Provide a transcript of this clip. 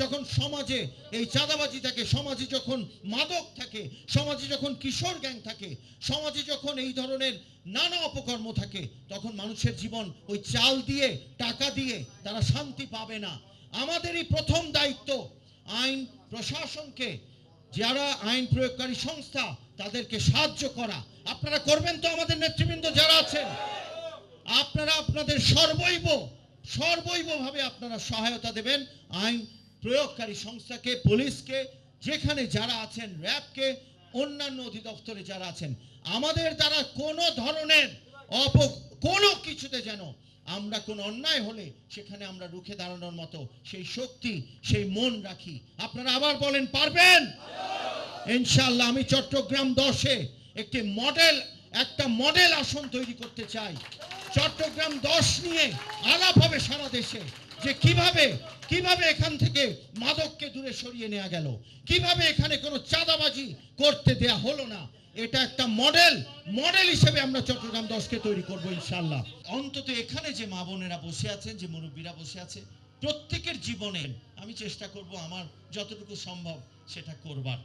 যখন সমাজে এই চাঁদাবাজি থাকে, সমাজে যখন মাদক থাকে, সমাজে যখন কিশোর গ্যাং থাকে, সমাজে যখন এই ধরনের নানা অপকর্ম থাকে, তখন মানুষের জীবন ওই চাল দিয়ে, টাকা দিয়ে তারা শান্তি পাবে না। আমাদেরই প্রথম দায়িত্ব আইন প্রশাসনকে, যারা আইন প্রয়োগকারী সংস্থা, তাদেরকে সাহায্য করা। আপনারা করবেন তো? আমাদের নেতৃবৃন্দ যারা আছেন, আপনারা আপনাদের সর্বৈবভাবে আপনারা সহায়তা দেবেন আইন প্রয়োগকারী সংস্থাকে, পুলিশকে, যেখানে যারা আছেন, র্যাবকে, অন্যান্য অধিদপ্তরে যারা আছেন। আমাদের দ্বারা কোনো ধরনের কোনো কিছুতে যেন আমরা কোনো অন্যায় হলে সেখানে আমরা রুখে দাঁড়ানোর মতো সেই শক্তি, সেই মন রাখি। আপনারা আবার বলেন, পারবেন? ইনশাআল্লাহ। আমি চট্টগ্রাম 10-এ একটা মডেল আসন তৈরি করতে চাই। চট্টগ্রাম 10 নিয়ে আলাপ হবে সারা দেশে, যে কিভাবে এখান থেকে মাদককে দূরে সরিয়ে নেওয়া গেল, কিভাবে এখানে কোনো চাঁদাবাজি করতে দেয়া হলো না। এটা একটা মডেল হিসেবে আমরা চট্টগ্রাম 10কে তৈরি করব ইনশাআল্লাহ। অন্তত এখানে যে মা বোনেরা বসে আছেন, যে মুরব্বীরা বসে আছে, প্রত্যেকের জীবনে আমি চেষ্টা করব আমার যতটুকু সম্ভব সেটা করবার।